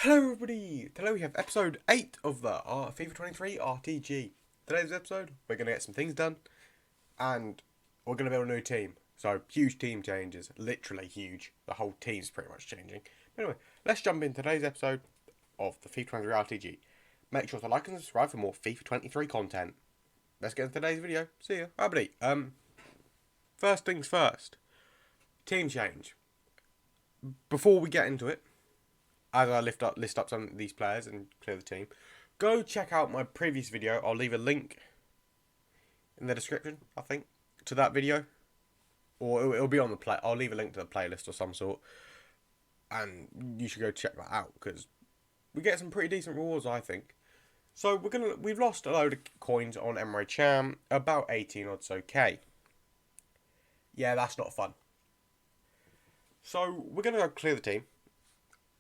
Hello everybody! Today we have episode 8 of the FIFA 23 RTG. Today's episode, we're going to get some things done, and we're going to build a new team. So, huge team changes, literally huge. The whole team's pretty much changing. But anyway, let's jump in today's episode of the FIFA 23 RTG. Make sure to like and subscribe for more FIFA 23 content. Let's get into today's video. See ya. Everybody, first things first. Team change. Before we get into it, as I list up some of these players and clear the team, go check out my previous video. I'll leave a link in the description, I think, to that video, or it'll be on the play. I'll leave a link to the playlist or some sort, and you should go check that out because we get some pretty decent rewards, I think. So we've lost a load of coins on Emre Can, about 18 odds. Okay, yeah, that's not fun. So we're gonna go clear the team.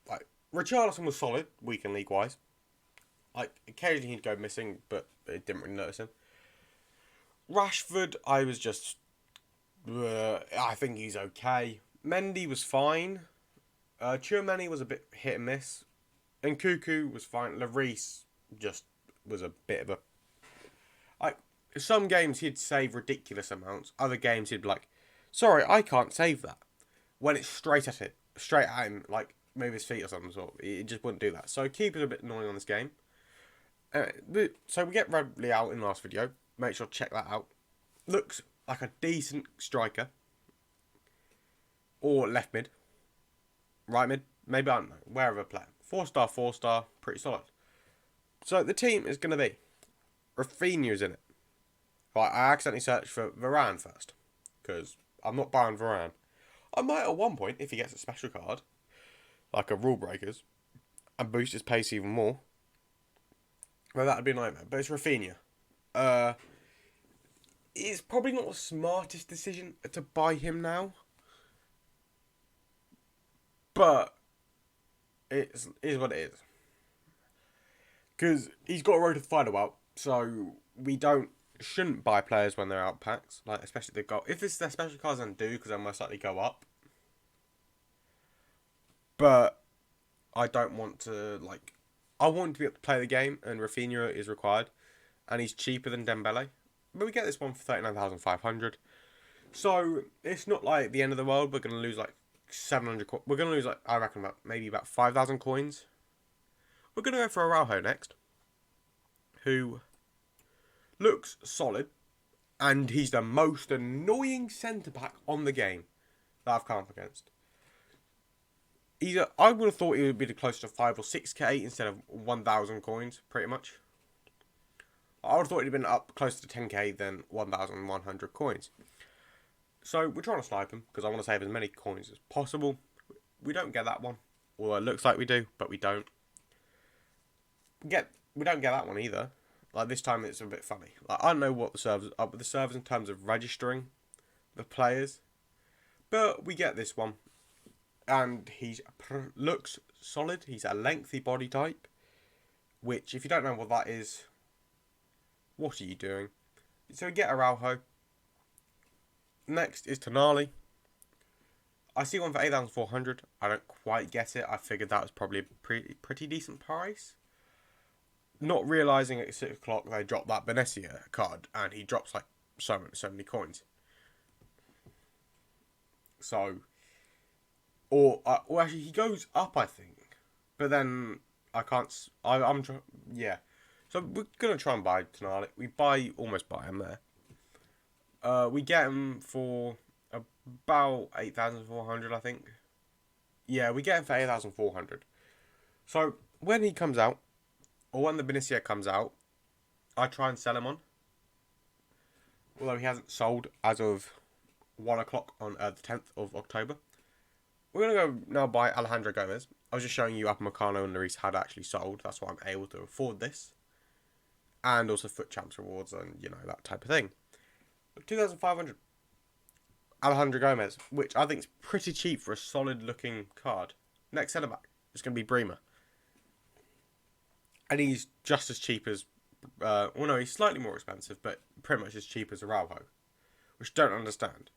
Like, Richarlison was solid, week and league wise. Like, occasionally he'd go missing, but it didn't really notice him. Rashford, I was just, I think he's okay. Mendy was fine. Tchouaméni was a bit hit and miss. And Cuckoo was fine. Lloris just was a bit of a, like, some games he'd save ridiculous amounts. Other games he'd be like, sorry, I can't save that. When it's straight at him, like, move his feet or something sort. It just wouldn't do that. So keeper's a bit annoying on this game. So we get Radley out in the last video. Make sure to check that out. Looks like a decent striker. Or left mid. Right mid. Maybe, I don't know. Wherever player. 4-star, 4-star. Pretty solid. So the team is going to be Rafinha's in it. Right, I accidentally searched for Varane first. Because I'm not buying Varane. I might at one point, if he gets a special card, like a rule breakers, and boost his pace even more. Well, that'd be a nightmare. But it's Rafinha. It's probably not the smartest decision to buy him now. But it is what it is. Because he's got a road to the final out, so we shouldn't buy players when they're out packs. Like, especially if they've got, if it's their special cards, then do, because they'll most likely go up. But I don't want to, like, I want to be able to play the game, and Rafinha is required, and he's cheaper than Dembele. But we get this one for 39,500. So it's not like the end of the world. We're going to lose like 700. We're going to lose, like, I reckon, about 5,000 coins. We're going to go for Araujo next, who looks solid, and he's the most annoying centre back on the game that I've come up against. I would have thought he would be close to 5 or 6k instead of 1,000 coins, pretty much. I would have thought he'd been up closer to 10k than 1,100 coins. So we're trying to snipe him because I want to save as many coins as possible. We don't get that one, or it looks like we do, but we don't. We don't get that one either. Like, this time it's a bit funny. Like, I don't know what the servers are, but the servers in terms of registering the players, but we get this one. And he looks solid. He's a lengthy body type, which, if you don't know what that is, what are you doing? So we get Araujo. Next is Tonali. I see one for 8,400. I don't quite get it. I figured that was probably a pretty decent price. Not realising at 6 o'clock they dropped that Benesia card, and he drops like so many coins. So, or actually, he goes up, I think. But then I can't. Yeah. So we're gonna try and buy Tonali. We almost buy him there. We get him for about 8,400, I think. Yeah, we get him for 8,400. So when he comes out, or when the Benicia comes out, I try and sell him on. Although he hasn't sold as of 1 o'clock on the 10th of October. We're going to go now buy Alejandra Gomez. I was just showing you Upamecano and Lloris had actually sold. That's why I'm able to afford this. And also foot champs rewards and, that type of thing. 2,500. Alejandra Gomez, which I think is pretty cheap for a solid looking card. Next centre back is going to be Bremer. And he's just as cheap as, he's slightly more expensive, but pretty much as cheap as Araujo. Which I don't understand.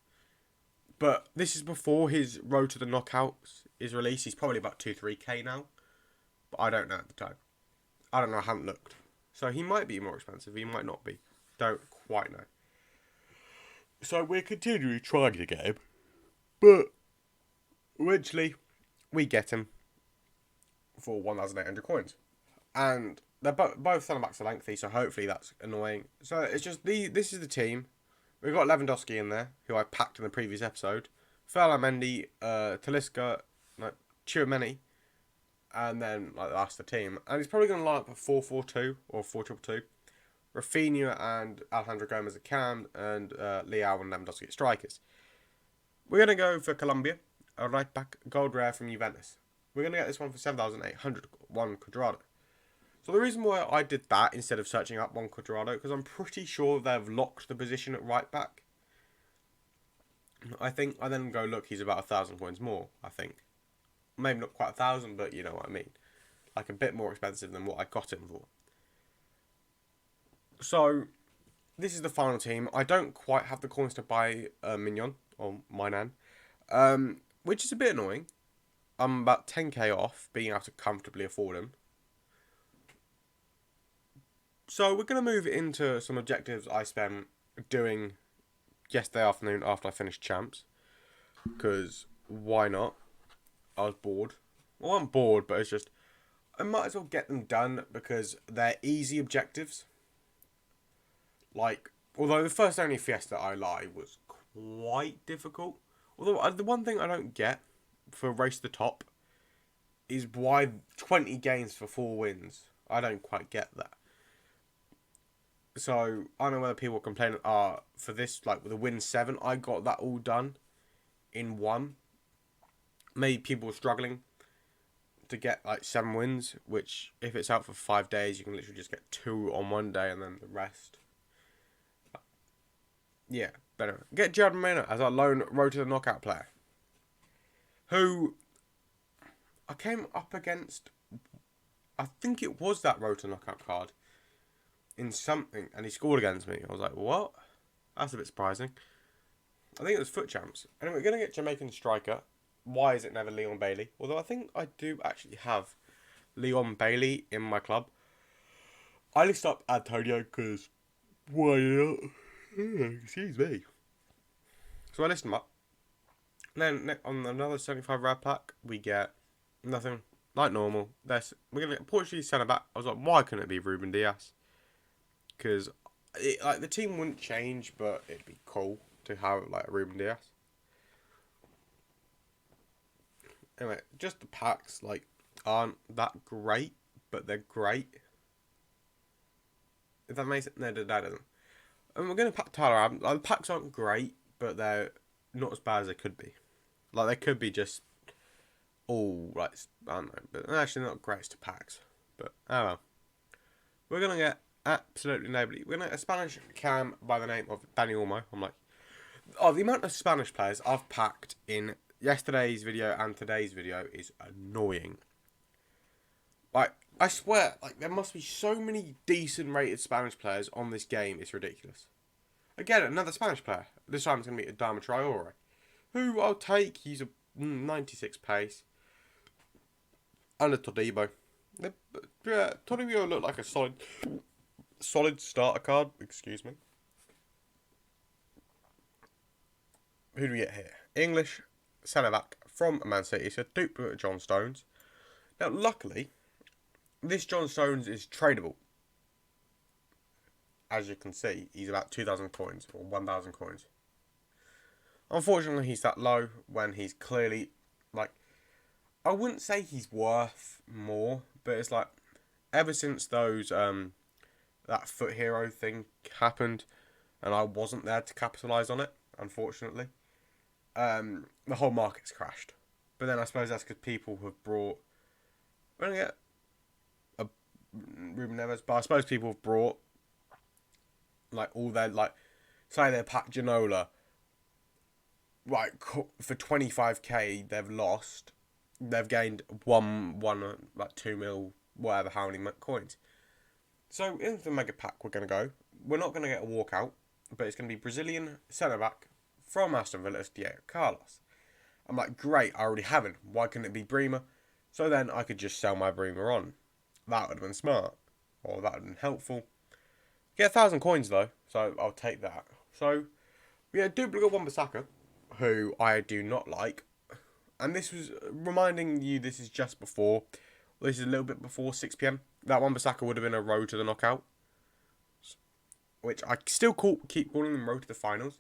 But this is before his road to the knockouts is released. He's probably about 2-3k now. but I don't know at the time. I don't know, I haven't looked. So he might be more expensive, he might not be. Don't quite know. So we're continually trying to get him, but eventually we get him for 1,800 coins. And they're both centre backs are lengthy, so hopefully that's annoying. So it's just this is the team. We've got Lewandowski in there, who I packed in the previous episode. Mendy, Talisca, Tchouaméni, and then that's the team. And he's probably going to line up a 4-4-2 or 4-2-2. Rafinha and Alejandra Gomez at cam, and Leao and Lewandowski at strikers. We're going to go for Colombia, a right back, gold rare from Juventus. We're going to get this one for 7,800, Juan Cuadrado. So the reason why I did that instead of searching up Juan Cuadrado, because I'm pretty sure they've locked the position at right back. I think I then go, look, he's about 1,000 coins more, I think. Maybe not quite 1,000, but you know what I mean. Like a bit more expensive than what I got him for. So, this is the final team. I don't quite have the coins to buy Mignon, or Mainan, which is a bit annoying. I'm about 10k off being able to comfortably afford him. So, we're going to move into some objectives I spent doing yesterday afternoon after I finished Champs. Because, why not? I was bored. Well, I'm bored, but it's just, I might as well get them done because they're easy objectives. Like, although the first only Fiesta I lie was quite difficult. Although the one thing I don't get for Race to the Top is why 20 games for 4 wins. I don't quite get that. So, I don't know whether people complain, for this, like, with the win 7, I got that all done in 1. Maybe people were struggling to get, like, 7 wins, which, if it's out for 5 days, you can literally just get 2 on one day and then the rest. Yeah, better. Get Gerard Moreno as our lone road to the knockout player. Who I came up against, I think it was that road to knockout card in something, and he scored against me. I was like, what? That's a bit surprising. I think it was Foot Champs. Anyway, we're going to get Jamaican striker. Why is it never Leon Bailey? Although I think I do actually have Leon Bailey in my club. I list up Antonio because why not? Excuse me. So I list them up. Then on another 75 rad pack, we get nothing like normal. We're going to get Portuguese centre back. I was like, why couldn't it be Ruben Dias? Because the team wouldn't change, but it'd be cool to have like Ruben Dias. Anyway, just the packs aren't that great, but they're great. If that makes it, no, that doesn't. And we're going to pack Tyler Adams. The packs aren't great, but they're not as bad as they could be. Like, they could be just all, I don't know, but they're actually not great to packs. But, oh well. We're going to get absolutely nobody. We're going to get a Spanish cam by the name of Dani Olmo. I'm like, the amount of Spanish players I've packed in yesterday's video and today's video is annoying. Like, I swear, there must be so many decent rated Spanish players on this game, it's ridiculous. Again, another Spanish player. This time it's going to be Adama Traore, who I'll take. He's a 96 pace. And a Todibo. Todibo looked like a solid starter card. Excuse me. Who do we get here? English centre-back from Man City. So duplicate John Stones. Now, luckily, this John Stones is tradable. As you can see, he's about 2,000 coins or 1,000 coins. Unfortunately, he's that low when he's clearly, I wouldn't say he's worth more, but it's ever since those, that Foot Hero thing happened, and I wasn't there to capitalise on it, unfortunately, the whole market's crashed. But then I suppose that's because people have brought, we're going to get a Ruben Neves, but I suppose people have brought all their, say they pack Ginola, for 25k they've lost, they've gained 2 mil, whatever, how many coins. So into the mega pack we're going to go. We're not going to get a walkout, but it's going to be Brazilian centre-back from Aston Villa, Diego Carlos. I'm like, great, I already have him. Why couldn't it be Bremer? So then I could just sell my Bremer on. That would have been smart. Or that would have been helpful. Get 1,000 coins though, so I'll take that. So, we had duplicate Wan-Bissaka, who I do not like. And this was reminding you this is just before. This is a little bit before 6 p.m. That Wan-Bissaka would have been a road to the knockout. Which I still keep calling them road to the finals.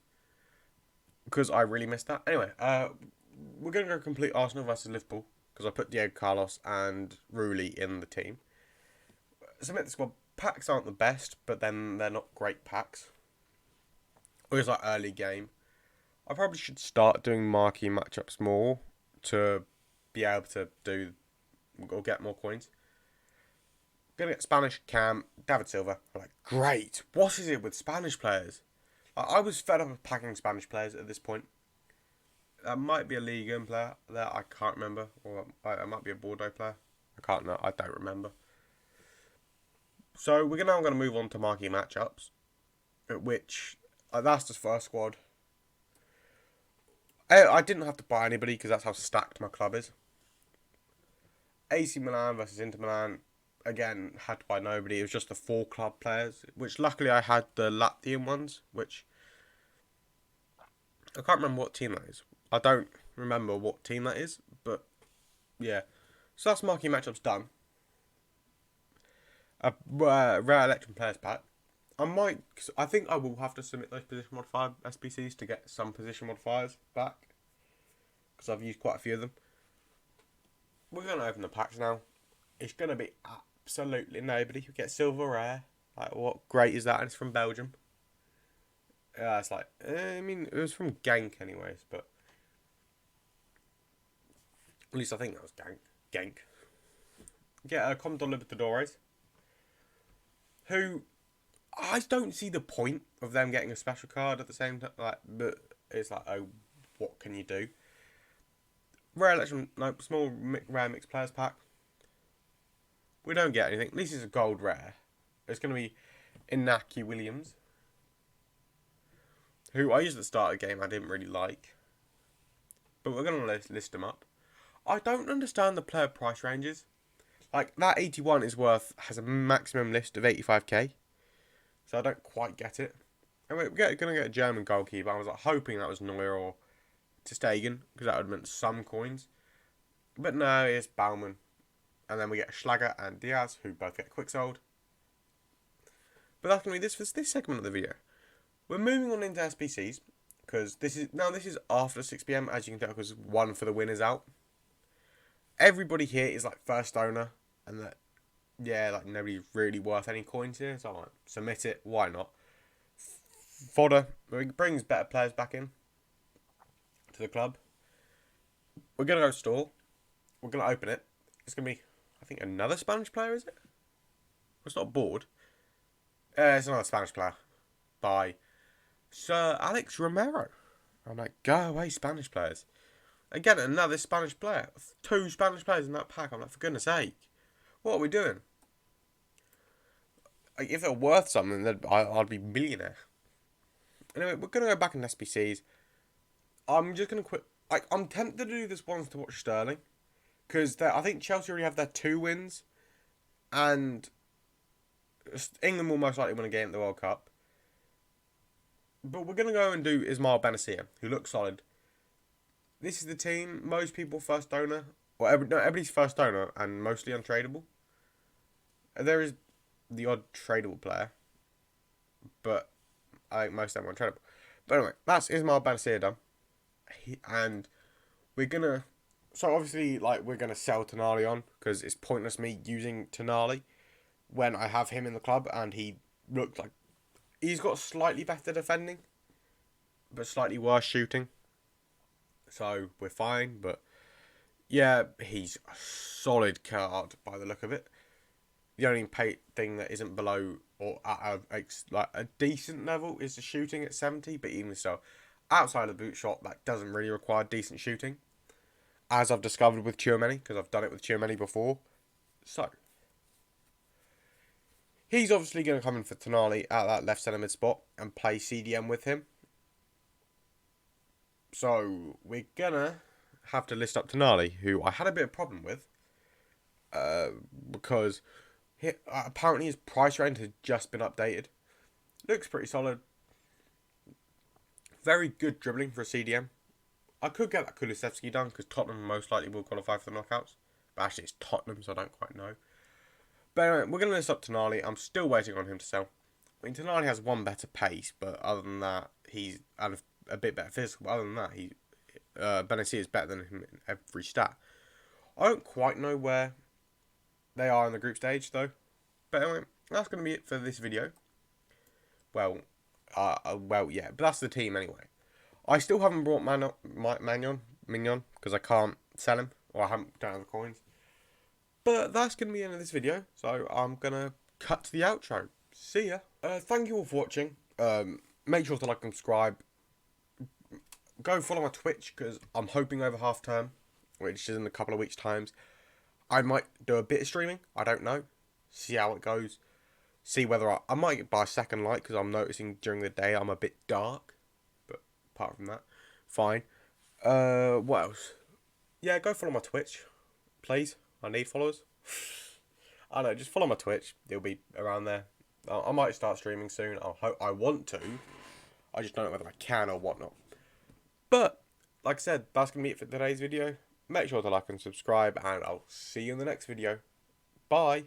Because I really missed that. Anyway, we're going to go complete Arsenal versus Liverpool. Because I put Diego Carlos and Rulli in the team. Submit the squad. Packs aren't the best, but then they're not great packs. It was like early game. I probably should start doing marquee matchups more to be able to do or get more coins. Gonna get Spanish Cam, David Silva. I'm like, great. What is it with Spanish players? I was fed up of packing Spanish players at this point. That might be a Liga player there, I can't remember. Or it might be a Bordeaux player. I don't remember. So we're now going to move on to marquee matchups, which that's the first squad. I didn't have to buy anybody because that's how stacked my club is. AC Milan versus Inter Milan. Again, had to buy nobody. It was just the 4 club players, which luckily I had the Latvian ones, which I can't remember what team that is. I don't remember what team that is, but yeah. So that's marquee matchups done. A rare Electrum Players pack. I think I will have to submit those position modifier SBCs to get some position modifiers back. Because I've used quite a few of them. We're going to open the packs now. It's going to be absolutely nobody. You get Silver Rare. Like, what great is that? And it's from Belgium. Yeah, it's like, I mean, it was from Genk anyways, but at least I think that was Genk. Get a Commodore Libertadores, who I don't see the point of them getting a special card at the same time. Like, but it's like, oh, what can you do? Rare Electrum, no, small rare mixed players pack. We don't get anything. At least it's a gold rare. It's going to be Inaki Williams, who I used at the start of the game I didn't really like. But we're going to list them up. I don't understand the player price ranges. Like, that 81 has a maximum list of 85k. So I don't quite get it. And we're going to get a German goalkeeper. I was like hoping that was Neuer or ter Stegen, because that would have meant some coins. But no, it's Baumann. And then we get Schlager and Diaz, who both get quick sold. But that's going to be this for this segment of the video. We're moving on into SBCs, because this is after 6 p.m, as you can tell, because one for the win is out. Everybody here is like first owner, and that, yeah, like nobody's really worth any coins here, so I'm like, submit it, why not? Fodder brings better players back in to the club. We're going to go store. We're going to open it. It's going to be, I think, another Spanish player, is it? It's not a board. It's another Spanish player by Sir Alex Romero. I'm like, go away, Spanish players. Again, another Spanish player. 2 Spanish players in that pack. I'm like, for goodness sake. What are we doing? Like, if they're worth something, then I'd be millionaire. Anyway, we're going to go back in SBCs. I'm just going to quit. Like, I'm tempted to do this once to watch Sterling. Because I think Chelsea already have their 2 wins. And England will most likely win a game at the World Cup. But we're going to go and do Ismail Bennacer, who looks solid. This is the team, most people first owner. Or everybody's first owner and mostly untradeable. There is the odd tradable player. But I think most of them are untradeable. But anyway, that's Ismail Bennacer done. And we're going to... So obviously, like, we're going to sell Tonali on. Because it's pointless me using Tonali when I have him in the club. And he looked like... He's got slightly better defending. But slightly worse shooting. So we're fine. But yeah, he's a solid card by the look of it. The only thing that isn't below or at a decent level is the shooting at 70. But even so, outside of the boot shot, that doesn't really require decent shooting. As I've discovered with Tchouaméni, because I've done it with Tchouaméni before. So, he's obviously going to come in for Tonali at that left centre mid spot and play CDM with him. So, we're going to have to list up Tonali, who I had a bit of problem with. because apparently his price range has just been updated. Looks pretty solid. Very good dribbling for a CDM. I could get that Kulusevski done because Tottenham most likely will qualify for the knockouts. But actually it's Tottenham, so I don't quite know. But anyway, we're going to list up Tonali. I'm still waiting on him to sell. I mean, Tonali has one better pace, but other than that, he's a bit better physical. But other than that, Benacer is better than him in every stat. I don't quite know where they are in the group stage, though. But anyway, that's going to be it for this video. Well, yeah, but that's the team anyway. I still haven't brought Mignon, because I can't sell him, or don't have the coins. But that's going to be the end of this video, so I'm going to cut to the outro. See ya. Thank you all for watching. Make sure to like and subscribe. Go follow my Twitch, because I'm hoping over half term, which is in a couple of weeks' times, I might do a bit of streaming. I don't know. See how it goes. See whether I might buy a second light, because I'm noticing during the day I'm a bit dark. But apart from that, fine. What else? Yeah, go follow my Twitch, please. I need followers. I don't know, just follow my Twitch. It'll be around there. I might start streaming soon. I want to. I just don't know whether I can or whatnot. But, like I said, that's going to be it for today's video. Make sure to like and subscribe, and I'll see you in the next video. Bye.